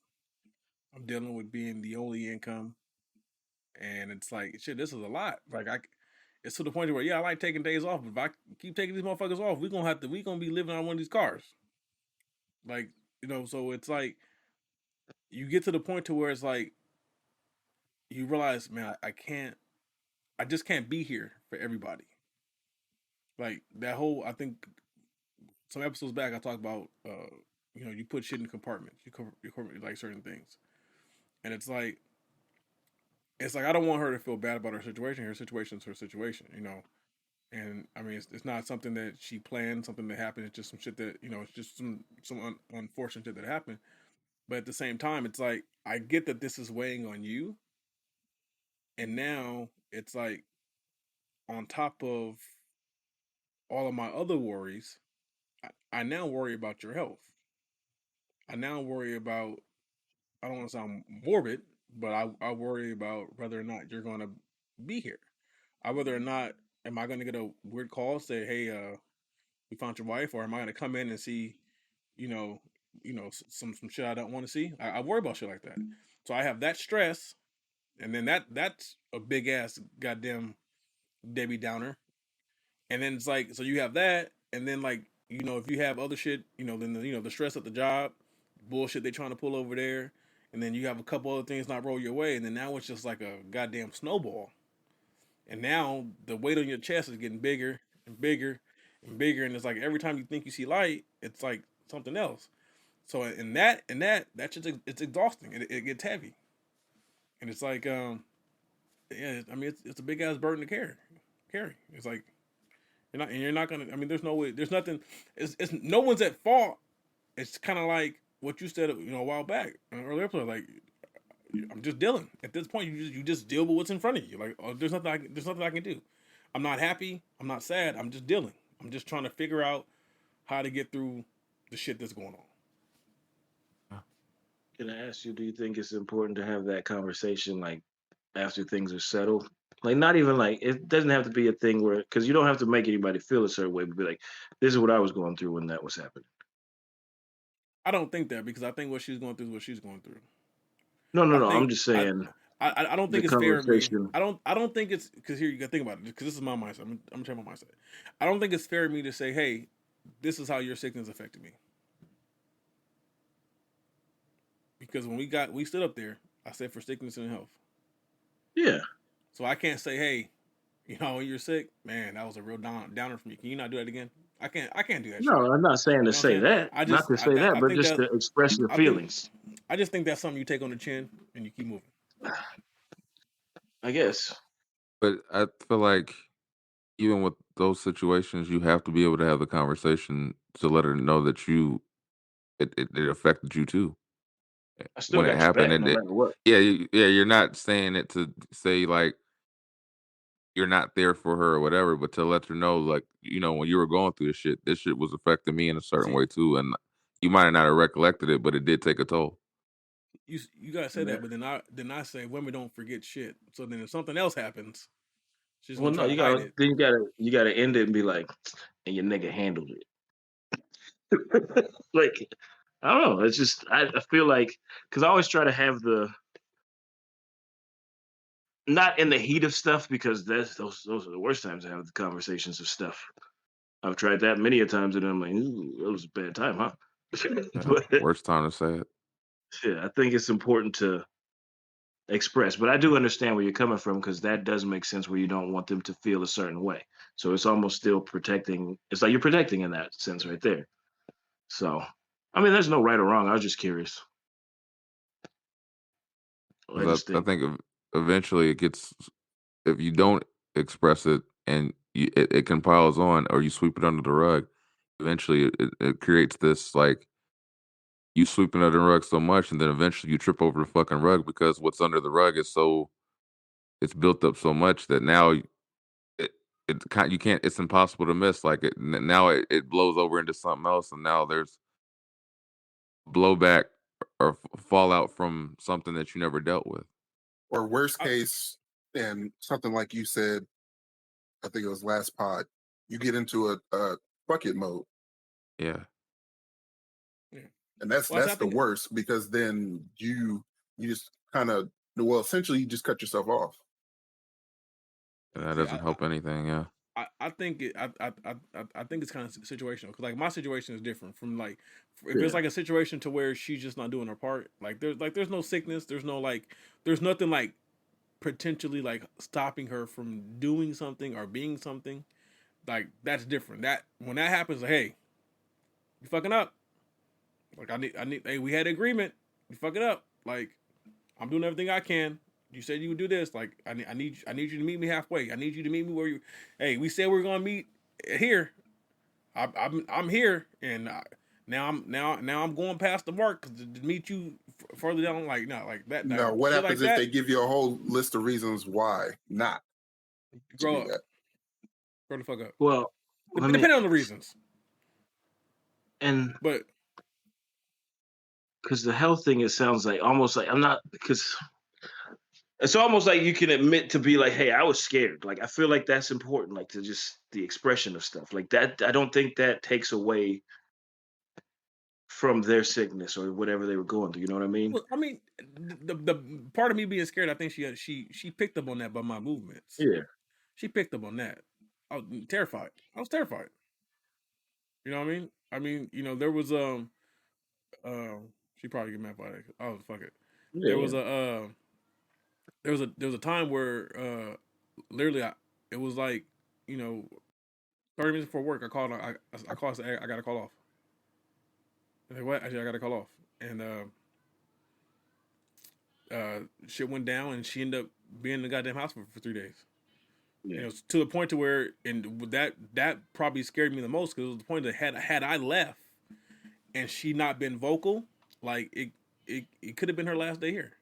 I'm dealing with being the only income, and it's like shit. This is a lot. It's to the point where I like taking days off. But if I keep taking these motherfuckers off, we gonna be living on one of these cars. Like so it's like you get to the point to where it's like you realize, man, I just can't be here for everybody. Like that whole, I think some episodes back I talked about, you put shit in compartments. You like certain things, and it's like I don't want her to feel bad about her situation. Her situation is her situation. And I mean, it's not something that she planned, something that happened. It's just some shit that it's just some unfortunate shit that happened. But at the same time, it's like I get that this is weighing on you, and now it's like on top of all of my other worries, I now worry about your health. I now worry about. I don't want to sound morbid, but I worry about whether or not you're going to be here. Whether or not am I going to get a weird call say, hey, we found your wife, or am I going to come in and see, you know, some shit I don't want to see. I worry about shit like that. So I have that stress, and then that's a big ass goddamn Debbie Downer. And then it's like, so you have that, and then like, if you have other shit, then the stress at the job, bullshit they trying to pull over there, and then you have a couple other things not roll your way, and then now it's just like a goddamn snowball. And now the weight on your chest is getting bigger and bigger and bigger, and it's like every time you think you see light, it's like something else. So that's just it's exhausting, and it gets heavy, and it's like yeah, I mean it's a big ass burden to carry. It's like you're not gonna. I mean, there's no way. There's nothing. It's no one's at fault. It's kind of like what you said, a while back, earlier. Like I'm just dealing. At this point, you just deal with what's in front of you. Like there's nothing I can do. I'm not happy. I'm not sad. I'm just dealing. I'm just trying to figure out how to get through the shit that's going on.
Can I ask you, do you think it's important to have that conversation like after things are settled? Like not even like it doesn't have to be a thing where because you don't have to make anybody feel a certain way, but be like, this is what I was going through when that was happening.
I don't think that because I think what she's going through is what she's going through.
No.
I
I'm
think
just saying.
I don't think
The
it's fair of me.
conversation.
I don't think it's because here you got to think about it because this is my mindset. I'm gonna tell you my mindset. I don't think it's fair of me to say, hey, this is how your sickness affected me. Because when we stood up there, I said for sickness and health.
Yeah.
So I can't say, hey, when you're sick, man, that was a real downer for me. Can you not do that again? I can't do that shit.
No, I'm not saying to
You know what I'm
say
saying?
that.
I
Not
just
to say that,
I
but
think
just
that
to express your
I think
feelings.
I just think that's something you take on the chin and you keep moving.
I guess.
But I feel like even with those situations, you have to be able to have the conversation to let her know that it affected you too.
I still
When it
got your
happened,
back
and
no matter what.
you're not saying it to say like you're not there for her or whatever, but to let her know, like, when you were going through this shit was affecting me in a certain way too, and you might not have recollected it, but it did take a toll.
You gotta say that, but then I say women don't forget shit. So then if something else happens, she's gonna try to hide it.
Then you gotta end it and be like, and your nigga handled it. Like, I don't know. It's just I feel like because I always try to have not in the heat of stuff because those are the worst times to have the conversations of stuff. I've tried that many a times and I'm like, ooh, that was a bad time, huh? But
Worst time to say it.
yeah, I think it's important to express. But I do understand where you're coming from because that does make sense where you don't want them to feel a certain way. So it's almost still protecting. It's like you're protecting in that sense right there. So, I mean, there's no right or wrong. I was just curious. I just
I
think,
think eventually it gets, if you don't express it and it compiles on, or you sweep it under the rug, eventually it creates this, like, you sweep it under the rug so much, and then eventually you trip over the fucking rug because what's under the rug is it's built up so much that now you can't, it's impossible to miss. Like now it blows over into something else, and now there's blowback or fallout from something that you never dealt with.
Or worst case, and something like you said, I think it was last pod, you get into a bucket mode.
Yeah.
And that's the worst, because then you just kind of, well, essentially you just cut yourself off.
And that doesn't help anything. Yeah.
I think I think it's kind of situational because like my situation is different from like if it's like a situation to where she's just not doing her part, like there's no sickness, there's nothing like potentially like stopping her from doing something or being something, like that's different. That when that happens, like, hey, you fucking up. Like I need hey, we had an agreement. You fucking up. Like I'm doing everything I can. You said you would do this. Like I need you to meet me halfway. I need you to meet me where you. Hey, we said we are gonna meet here. I'm here, and now I'm going past the mark to meet you further down. Like no, like that.
No, what happens if they give you a whole list of reasons why not?
Grow up. Grow the fuck up.
Well,
depending on the reasons. But
because the health thing, it sounds like almost like I'm not, because it's almost like you can admit to be like, hey, I was scared. Like I feel like that's important, like to just the expression of stuff like that. I don't think that takes away from their sickness or whatever they were going through. You know what I mean?
Well, I mean, the part of me being scared, I think she picked up on that by my movements.
Yeah,
she picked up on that. I was terrified. You know what I mean? I mean, there was she probably get mad by that. Oh fuck it. Yeah. There was a time where literally it was like 30 minutes before work I called I called I said, I gotta call off. I said, what? I said, I gotta call off. And shit went down and she ended up being in the goddamn hospital for 3 days. Yeah. To the point to where, and that probably scared me the most because it was the point that had I left and she not been vocal, like it could have been her last day here.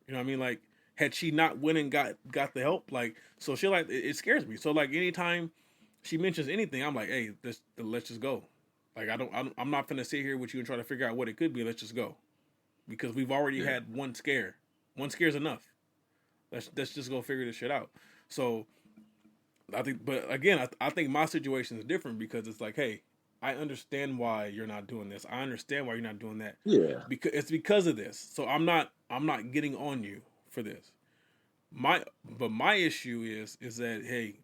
You know what I mean? Like had she not went and got the help, like so she like it scares me. So like anytime she mentions anything, I'm like, hey, let's just go. Like I'm not gonna sit here with you and try to figure out what it could be. Let's just go, because we've already had one scare. One scare is enough. Let's just go figure this shit out. So I think, but again, I think my situation is different because it's like, hey, I understand why you're not doing this. I understand why you're not doing that.
Yeah.
Because it's because of this. So I'm not getting on you for this. My issue is that, hey,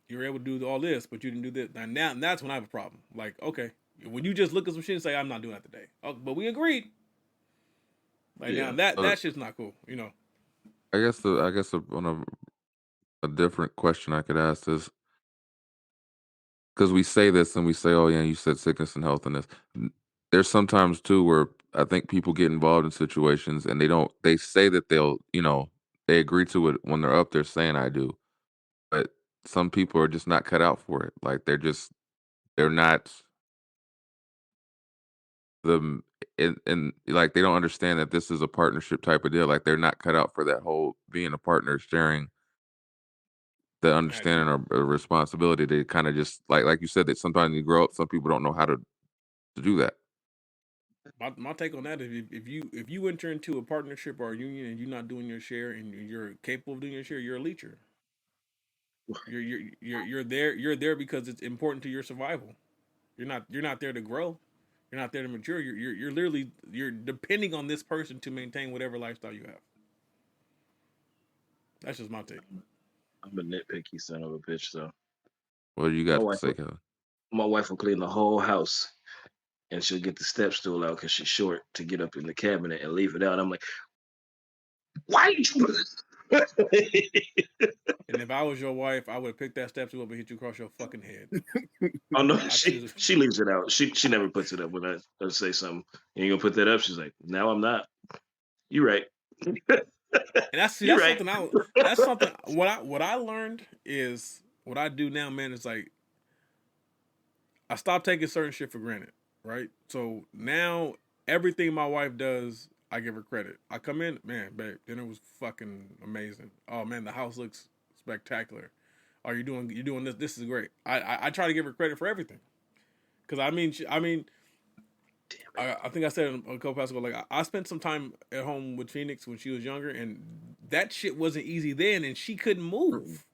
you were able to do all this, but you didn't do this. And that's when I have a problem. Like, okay, when you just look at some shit and say, I'm not doing that today. Oh, but we agreed. Like now that shit's not cool,
I guess on a different question I could ask is, because we say this and we say, oh yeah, you said sickness and health and this. There's sometimes too where I think people get involved in situations and they say that they agree to it when they're up there saying I do, but some people are just not cut out for it. Like they're not and like they don't understand that this is a partnership type of deal. Like they're not cut out for that whole being a partner, sharing the understanding or responsibility. They kind of just like you said that sometimes you grow up, some people don't know how to do that.
My take on that is if you enter into a partnership or a union and you're not doing your share and you're capable of doing your share, you're a leecher. You're there because it's important to your survival. You're not there to grow. You're not there to mature. You're literally depending on this person to maintain whatever lifestyle you have. That's just my take.
I'm a nitpicky son of a bitch, so.
What do you got to say, Kevin?
My wife will clean the whole house, and she'll get the step stool out because she's short to get up in the cabinet and leave it out. I'm like, why did you?
And if I was your wife, I would pick that step stool up and hit you across your fucking head.
Oh no, she leaves it out. She never puts it up when I say something. And you gonna put that up? She's like, now I'm not. You right.
And that's right. That's something. What I learned is what I do now, man. Is like I stopped taking certain shit for granted, right? So now everything my wife does, I give her credit. I come in, man, babe, dinner was fucking amazing. Oh man, the house looks spectacular. Oh, you're doing this. This is great. I try to give her credit for everything, because I think I said a couple past ago, like I spent some time at home with Phoenix when she was younger, and that shit wasn't easy then, and she couldn't move.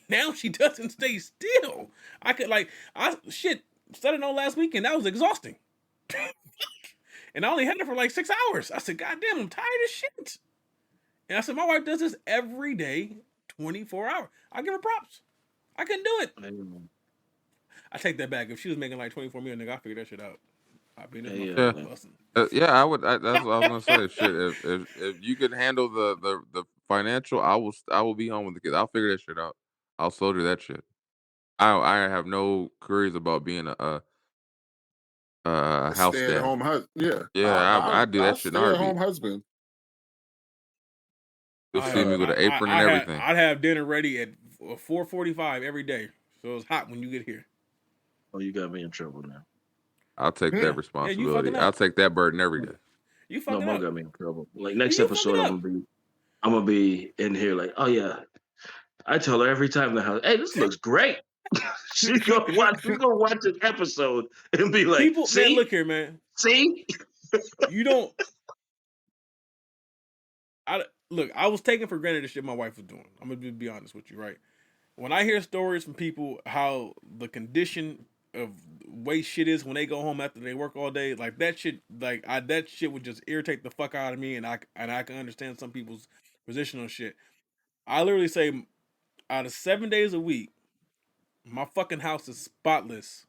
Now she doesn't stay still. I could started on last weekend. That was exhausting, and I only had it for like 6 hours. I said, God damn, I'm tired of shit. And I said, my wife does this every day, 24 hours. I give her props. I couldn't do it. I take that back. If she was making like 24 million, nigga, I figured that shit out. I'd be
I would. That's what I was gonna say. Shit, if you could handle the financial, I will be home with the kids. I'll figure that shit out. I'll soldier that shit. I have no queries about being a house dad.
Stay-at-home husband.
I do that shit in a heartbeat.
Stay-at-home husband.
You'll see me with an apron and everything.
I'd have dinner ready at 4:45 every day, so it's hot when you get here.
Oh, you got me in trouble now.
I'll take that responsibility. I'll take that burden every day.
You fucking
Mom got me in trouble. Like next episode, I'm gonna be in here like, oh yeah. I tell her every time the house, hey, this looks great. She's gonna watch an episode and be like, see?
Man, look here, man.
See?
You don't. I was taking for granted the shit my wife was doing. I'm gonna be honest with you, right? When I hear stories from people how the condition of way shit is when they go home after they work all day, like that shit, that shit would just irritate the fuck out of me, and I can understand some people's position on shit. I literally say, out of 7 days a week, my fucking house is spotless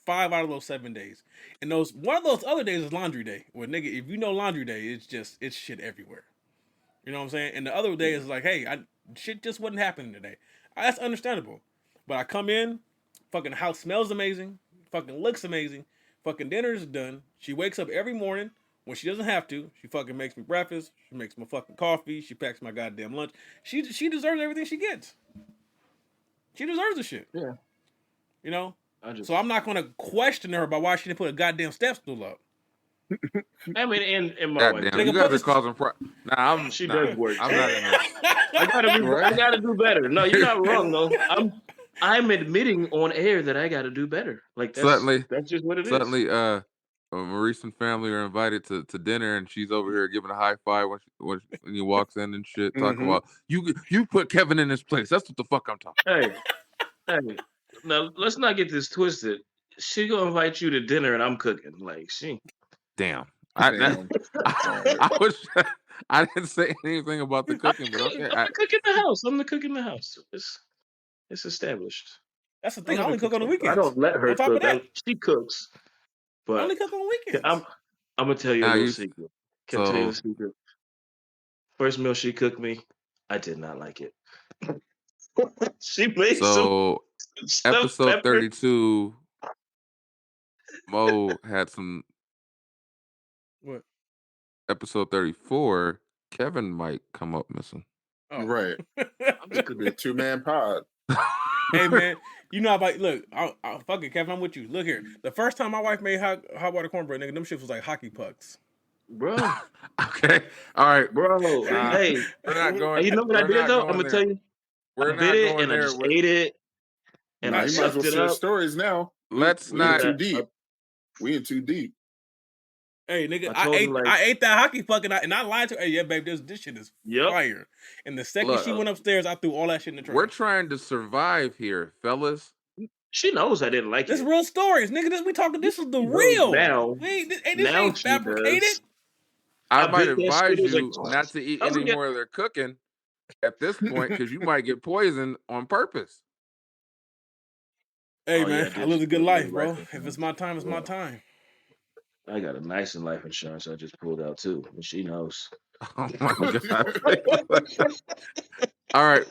5 out of those 7 days, and one of those other days is laundry day. Well, nigga, if you know laundry day, it's shit everywhere. You know what I'm saying? And the other day is like, hey, shit just wasn't happening today. That's understandable. But I come in, fucking house smells amazing, fucking looks amazing, fucking dinner is done. She wakes up every morning when she doesn't have to. She fucking makes me breakfast. She makes my fucking coffee. She packs my goddamn lunch. She deserves everything she gets. She deserves the shit.
Yeah.
You know? So I'm not going to question her about why she didn't put a goddamn step stool up.
I mean, and my wife.
You guys are causing
She does work.
I'm not in there.
I gotta do better. No, you're not wrong though. I'm admitting on air that I gotta do better. Like that's just what it is.
Suddenly, Maurice and family are invited to dinner, and she's over here giving a high five when he walks in and shit, talking about you put Kevin in his place. That's what the fuck I'm talking.
Hey, now let's not get this twisted. She gonna invite you to dinner, and I'm cooking. Like she.
Damn. I didn't say anything about the cooking, but okay.
I'm the cook in the house. I'm the cook in the house. It's established.
That's the thing. I only cook on the weekends.
I don't let her cook. She cooks. But
I only cook on weekends.
I'm gonna tell you a little secret. Can I tell you a secret? First meal she cooked me, I did not like it. She made some
episode 32. Mo had some.
What?
Episode 34, Kevin might come up missing.
Oh. Right. It could be a 2-man pod.
Hey man, you know about look. I'll fuck it, Kevin. I'm with you. Look here. The first time my wife made hot water cornbread, nigga, them shit was like hockey pucks.
Bro.
Okay. All right.
Bro. Hey.
We're not going.
You know what I did though? I'm gonna tell you.
We're
I bit it and I just ate it. And I
you might as well share
up.
stories now.
Let's
we
not.
Too deep. We in too deep.
Hey nigga, I ate that hockey puck and I lied to her. Hey, yeah, babe, this shit is fire. And the second she went upstairs, I threw all that shit in the trash.
We're trying to survive here, fellas.
She knows I didn't like it.
This real stories, nigga. We talking. This is the real.
Now,
this ain't fabricated.
I might advise you not to eat any more of their cooking at this point because you might get poisoned on purpose.
Hey man, I live a good life, bro. If it's my time, it's my time.
I got a nice life insurance I just pulled out too, and she knows.
Oh my god! All right.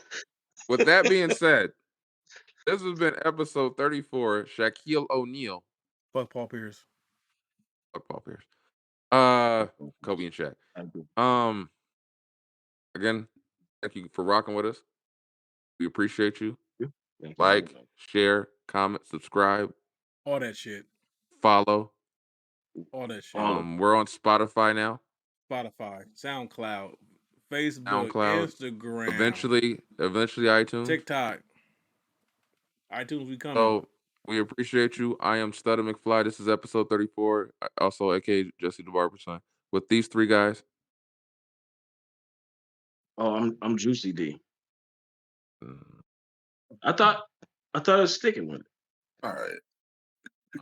With that being said, this has been episode 34. Shaquille O'Neal.
Fuck Paul Pierce.
Fuck Paul Pierce. Kobe and Shaq. Again, thank you for rocking with us. We appreciate you. Like, share, comment, subscribe.
All that shit.
Follow.
All that shit.
We're on Spotify now.
Spotify, SoundCloud, Facebook, Instagram.
Eventually iTunes.
TikTok. iTunes, we coming.
So we appreciate you. I am Stutter McFly. This is episode 34. Also, aka Jesse the Barber son. With these three guys.
Oh, I'm Juicy D. I thought I was sticking with it.
All right.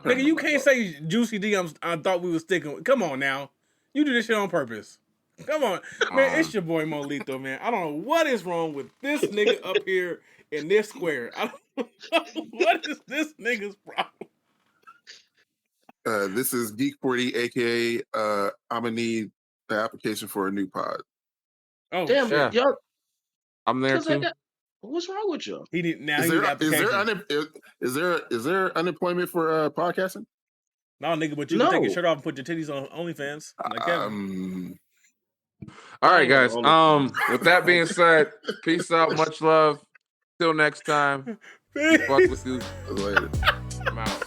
Nigga, you can't say Juicy D. I thought we were sticking with. Come on now. You do this shit on purpose. Come on. Man, it's your boy Molito, man. I don't know what is wrong with this nigga up here in this square. I don't know what is this nigga's problem.
This is Geek 40, aka I'm gonna need the application for a new pod.
Oh damn, yeah. Yo,
I'm there too.
What's wrong with y'all?
He didn't. Now
is there unemployment for podcasting?
No, nigga, but you can take your shirt off and put your titties on OnlyFans. Like
all right, guys. With that being said, peace out, much love. Till next time.
Peace.
Fuck with you
later.
I'm out.